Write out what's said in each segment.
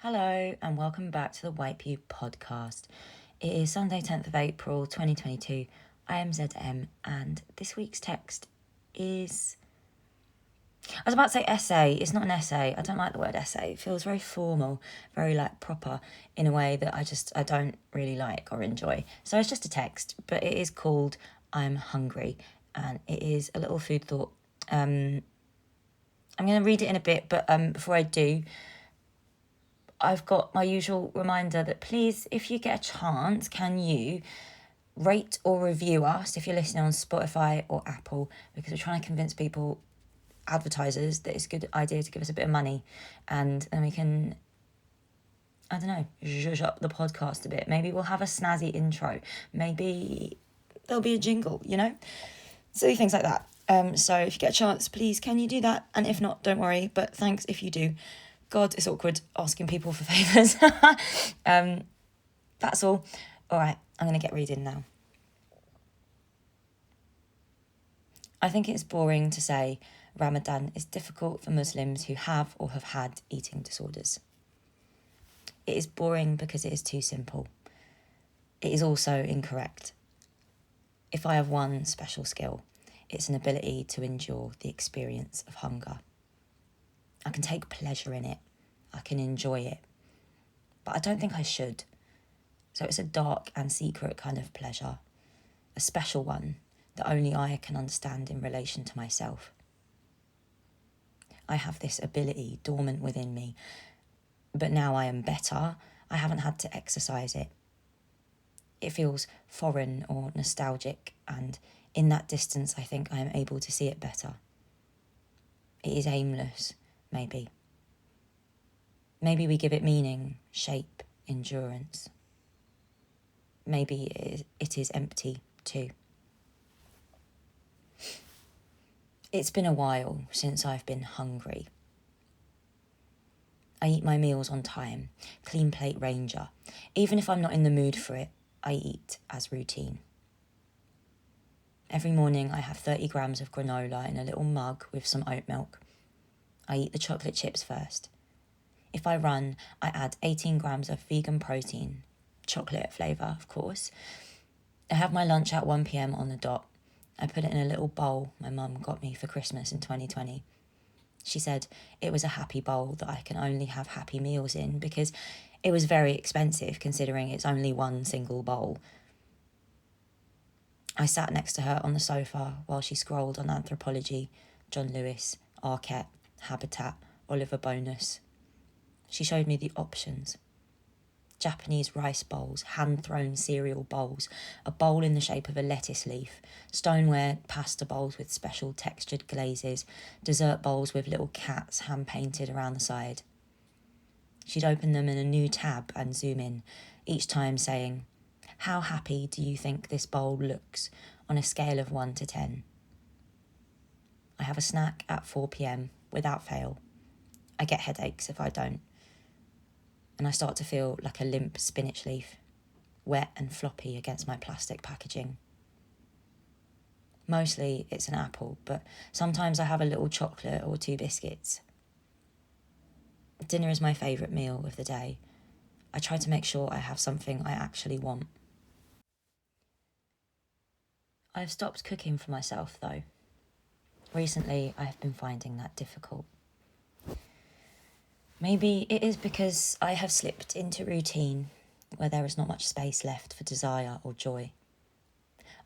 Hello and welcome back to the White Pew podcast. It is Sunday 10th of April 2022. I am ZM and this week's text is... I was about to say essay. It's not an essay. I don't like the word essay. It feels very formal, very proper in a way that I don't really like or enjoy. So it's just a text, but it is called I'm Hungry and it is a little food thought. I'm going to read it in a bit, but before I do, I've got my usual reminder that please, if you get a chance, can you rate or review us if you're listening on Spotify or Apple, because we're trying to convince people, advertisers, that it's a good idea to give us a bit of money and then we can, I don't know, zhuzh up the podcast a bit. Maybe we'll have a snazzy intro. Maybe there'll be a jingle, silly things like that. So if you get a chance, please, can you do that? And if not, don't worry, but thanks if you do. God, it's awkward asking people for favours. That's all. All right, I'm going to get reading now. I think it's boring to say Ramadan is difficult for Muslims who have or have had eating disorders. It is boring because it is too simple. It is also incorrect. If I have one special skill, it's an ability to endure the experience of hunger. I can take pleasure in it. I can enjoy it. But I don't think I should. So it's a dark and secret kind of pleasure. A special one that only I can understand in relation to myself. I have this ability dormant within me. But now I am better. I haven't had to exercise it. It feels foreign or nostalgic, and in that distance I think I am able to see it better. It is aimless. Maybe. Maybe we give it meaning, shape, endurance. Maybe it is empty too. It's been a while since I've been hungry. I eat my meals on time, clean plate ranger. Even if I'm not in the mood for it, I eat as routine. Every morning I have 30 grams of granola in a little mug with some oat milk. I eat the chocolate chips first. If I run, I add 18 grams of vegan protein, chocolate flavour, of course. I have my lunch at 1 p.m. on the dot. I put it in a little bowl my mum got me for Christmas in 2020. She said it was a happy bowl that I can only have happy meals in because it was very expensive considering it's only one single bowl. I sat next to her on the sofa while she scrolled on Anthropology, John Lewis, Arquette, Habitat, Oliver Bonus. She showed me the options. Japanese rice bowls, hand-thrown cereal bowls, a bowl in the shape of a lettuce leaf, stoneware pasta bowls with special textured glazes, dessert bowls with little cats hand-painted around the side. She'd open them in a new tab and zoom in, each time saying, "How happy do you think this bowl looks on a scale of 1 to 10? I have a snack at 4 p.m. without fail. I get headaches if I don't. And I start to feel like a limp spinach leaf, wet and floppy against my plastic packaging. Mostly it's an apple, but sometimes I have a little chocolate or 2 biscuits. Dinner is my favourite meal of the day. I try to make sure I have something I actually want. I've stopped cooking for myself, though. Recently, I have been finding that difficult. Maybe it is because I have slipped into routine where there is not much space left for desire or joy.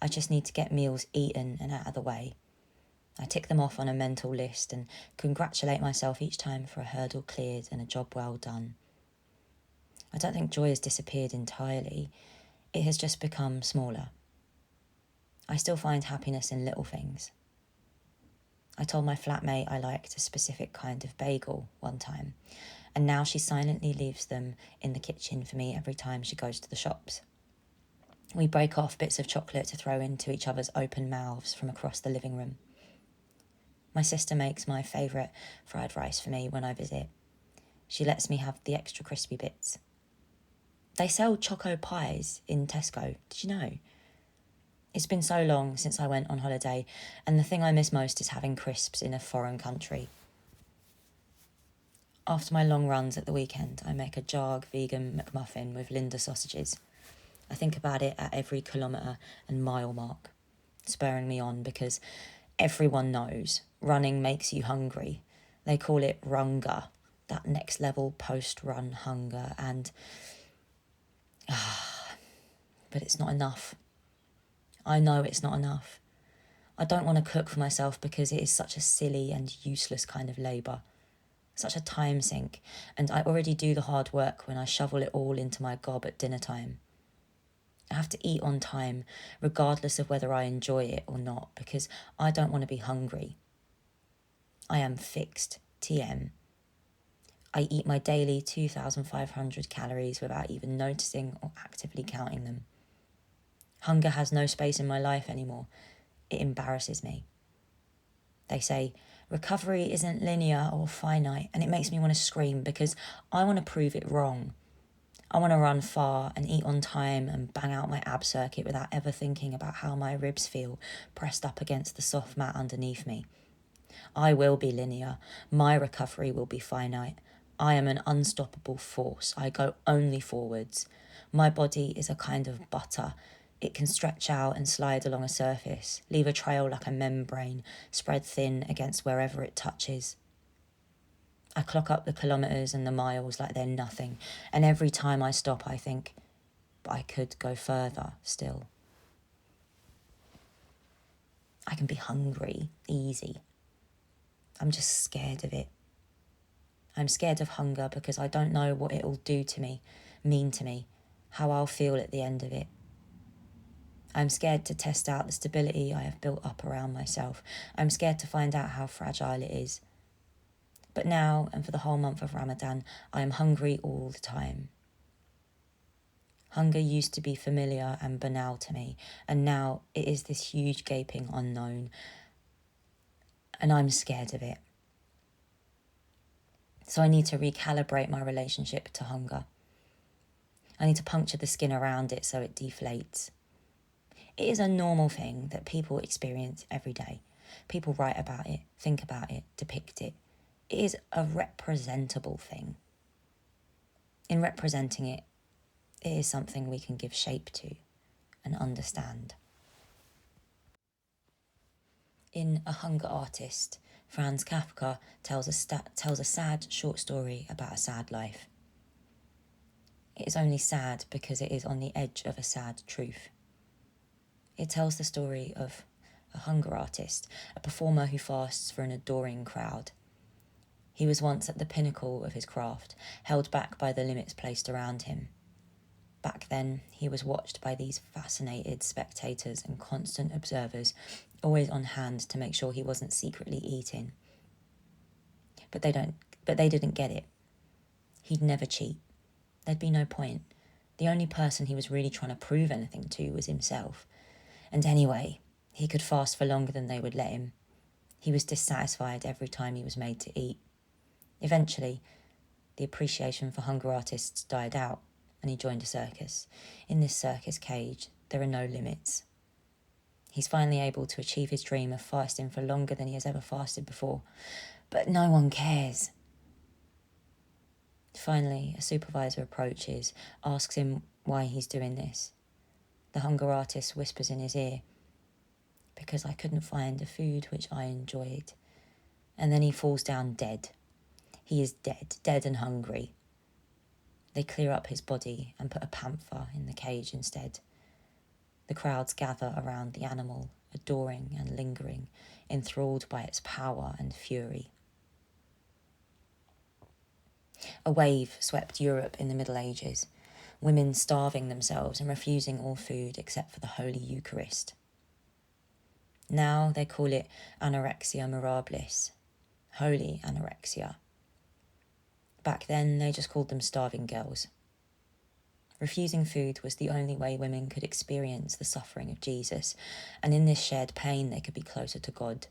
I just need to get meals eaten and out of the way. I tick them off on a mental list and congratulate myself each time for a hurdle cleared and a job well done. I don't think joy has disappeared entirely. It has just become smaller. I still find happiness in little things. I told my flatmate I liked a specific kind of bagel one time, and now she silently leaves them in the kitchen for me every time she goes to the shops. We break off bits of chocolate to throw into each other's open mouths from across the living room. My sister makes my favourite fried rice for me when I visit. She lets me have the extra crispy bits. They sell choco pies in Tesco, did you know? It's been so long since I went on holiday, and the thing I miss most is having crisps in a foreign country. After my long runs at the weekend, I make a jarg vegan McMuffin with Linda sausages. I think about it at every kilometre and mile mark, spurring me on because everyone knows running makes you hungry. They call it runga, that next level post-run hunger, and but it's not enough. I know it's not enough. I don't want to cook for myself because it is such a silly and useless kind of labour, such a time sink, and I already do the hard work when I shovel it all into my gob at dinner time. I have to eat on time, regardless of whether I enjoy it or not, because I don't want to be hungry. I am fixed, TM. I eat my daily 2,500 calories without even noticing or actively counting them. Hunger has no space in my life anymore. It embarrasses me. They say recovery isn't linear or finite, and it makes me want to scream because I want to prove it wrong. I want to run far and eat on time and bang out my ab circuit without ever thinking about how my ribs feel pressed up against the soft mat underneath me. I will be linear. My recovery will be finite. I am an unstoppable force. I go only forwards. My body is a kind of butter. It can stretch out and slide along a surface, leave a trail like a membrane, spread thin against wherever it touches. I clock up the kilometres and the miles like they're nothing, and every time I stop I think, but I could go further still. I can be hungry, easy. I'm just scared of it. I'm scared of hunger because I don't know what it'll do to me, mean to me, how I'll feel at the end of it. I'm scared to test out the stability I have built up around myself. I'm scared to find out how fragile it is. But now, and for the whole month of Ramadan, I am hungry all the time. Hunger used to be familiar and banal to me, and now it is this huge gaping unknown, and I'm scared of it. So I need to recalibrate my relationship to hunger. I need to puncture the skin around it so it deflates. It is a normal thing that people experience every day. People write about it, think about it, depict it. It is a representable thing. In representing it, it is something we can give shape to and understand. In A Hunger Artist, Franz Kafka tells a sad short story about a sad life. It is only sad because it is on the edge of a sad truth. It tells the story of a hunger artist, a performer who fasts for an adoring crowd. He was once at the pinnacle of his craft, held back by the limits placed around him. Back then, he was watched by these fascinated spectators and constant observers, always on hand to make sure he wasn't secretly eating. But they didn't get it. He'd never cheat. There'd be no point. The only person he was really trying to prove anything to was himself. And anyway, he could fast for longer than they would let him. He was dissatisfied every time he was made to eat. Eventually, the appreciation for hunger artists died out, and he joined a circus. In this circus cage, there are no limits. He's finally able to achieve his dream of fasting for longer than he has ever fasted before. But no one cares. Finally, a supervisor approaches, asks him why he's doing this. The hunger artist whispers in his ear, "Because I couldn't find a food which I enjoyed." And then he falls down dead. He is dead and hungry. They clear up his body and put a panther in the cage instead. The crowds gather around the animal, adoring and lingering, enthralled by its power and fury. A wave swept Europe in the Middle Ages, women starving themselves and refusing all food except for the Holy Eucharist. Now they call it anorexia mirabilis, holy anorexia. Back then, they just called them starving girls. Refusing food was the only way women could experience the suffering of Jesus, and in this shared pain they could be closer to God.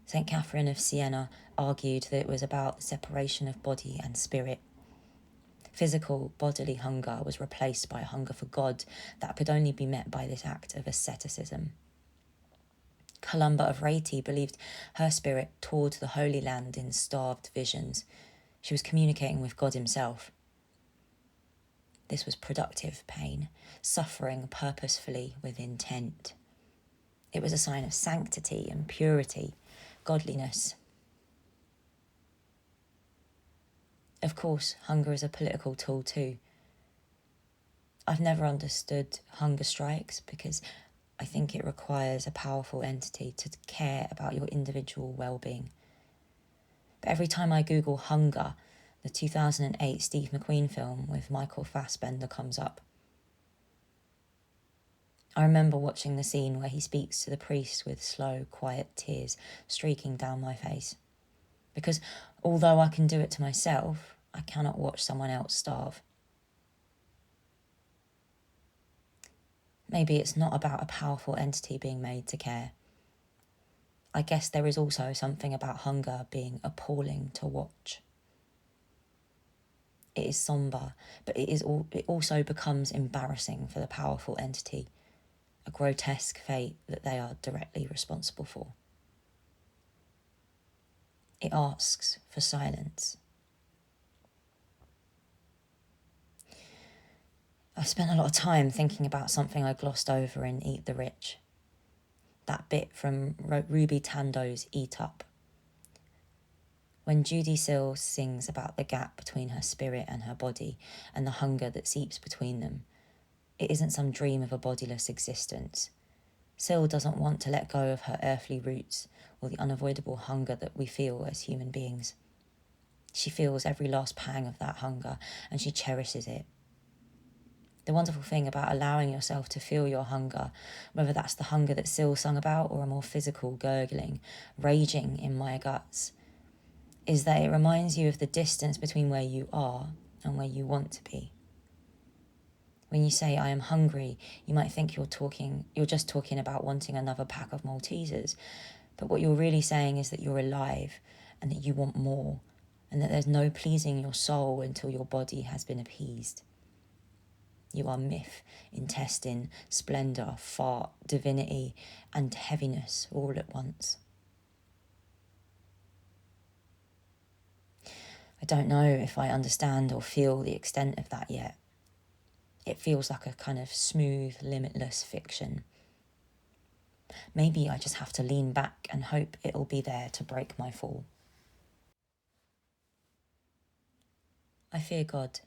St. Catherine of Siena argued that it was about the separation of body and spirit. Physical, bodily hunger was replaced by a hunger for God that could only be met by this act of asceticism. Columba of Raeti believed her spirit toured the Holy Land in starved visions, She was communicating with God himself. This was productive pain, suffering purposefully with intent. It was a sign of sanctity and purity, godliness. Of course, hunger is a political tool too. I've never understood hunger strikes because I think it requires a powerful entity to care about your individual well-being. But every time I Google hunger, the 2008 Steve McQueen film with Michael Fassbender comes up. I remember watching the scene where he speaks to the priest with slow, quiet tears streaking down my face. Because although I can do it to myself, I cannot watch someone else starve. Maybe it's not about a powerful entity being made to care. I guess there is also something about hunger being appalling to watch. It is sombre, but it also becomes embarrassing for the powerful entity, a grotesque fate that they are directly responsible for. It asks for silence. I've spent a lot of time thinking about something I glossed over in Eat the Rich. That bit from Ruby Tando's Eat Up. When Judy Sill sings about the gap between her spirit and her body and the hunger that seeps between them, it isn't some dream of a bodiless existence. Sill doesn't want to let go of her earthly roots or the unavoidable hunger that we feel as human beings. She feels every last pang of that hunger and she cherishes it. The wonderful thing about allowing yourself to feel your hunger, whether that's the hunger that Sill sung about or a more physical gurgling, raging in my guts, is that it reminds you of the distance between where you are and where you want to be. When you say, I am hungry, you might think you're just talking about wanting another pack of Maltesers. But what you're really saying is that you're alive and that you want more and that there's no pleasing your soul until your body has been appeased. You are myth, intestine, splendour, fart, divinity, and heaviness all at once. I don't know if I understand or feel the extent of that yet. It feels like a kind of smooth, limitless fiction. Maybe I just have to lean back and hope it'll be there to break my fall. I fear God.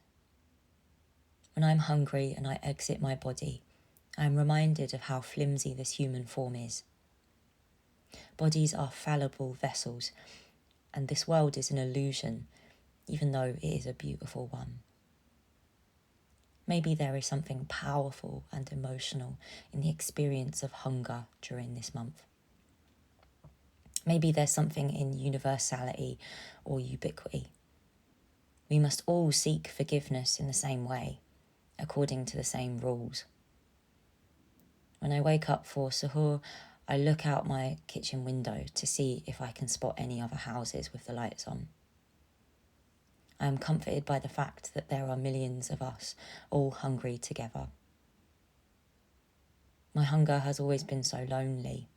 When I'm hungry and I exit my body, I am reminded of how flimsy this human form is. Bodies are fallible vessels, and this world is an illusion, even though it is a beautiful one. Maybe there is something powerful and emotional in the experience of hunger during this month. Maybe there's something in universality or ubiquity. We must all seek forgiveness in the same way, according to the same rules. When I wake up for suhoor, I look out my kitchen window to see if I can spot any other houses with the lights on. I am comforted by the fact that there are millions of us all hungry together. My hunger has always been so lonely,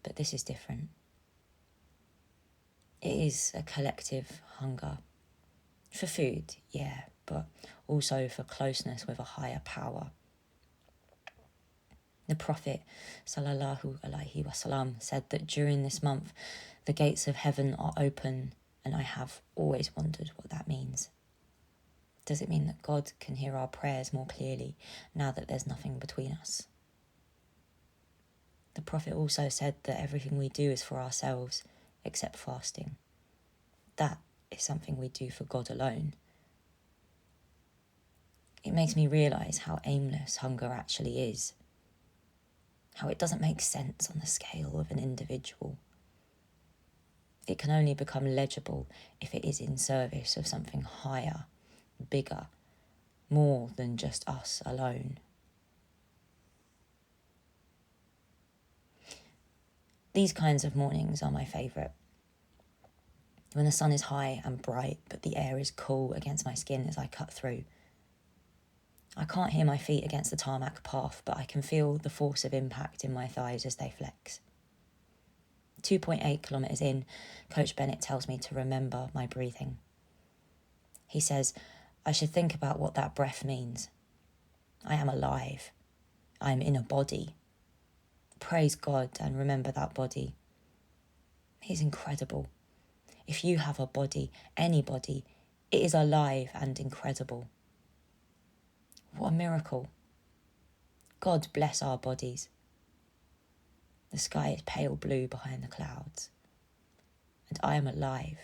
but this is different. It is a collective hunger. For food, yeah, but also for closeness with a higher power. The Prophet sallallahu alaihi wasallam said that during this month, the gates of heaven are open, and I have always wondered what that means. Does it mean that God can hear our prayers more clearly now that there's nothing between us? The Prophet also said that everything we do is for ourselves, except fasting. That is something we do for God alone. It makes me realise how aimless hunger actually is. How it doesn't make sense on the scale of an individual. It can only become legible if it is in service of something higher, bigger, more than just us alone. These kinds of mornings are my favourite. When the sun is high and bright, but the air is cool against my skin as I cut through. I can't hear my feet against the tarmac path, but I can feel the force of impact in my thighs as they flex. 2.8 kilometres in, Coach Bennett tells me to remember my breathing. He says, I should think about what that breath means. I am alive. I am in a body. Praise God and remember that body. He's incredible. If you have a body, any body, it is alive and incredible. What a miracle. God bless our bodies. The sky is pale blue behind the clouds, and I am alive.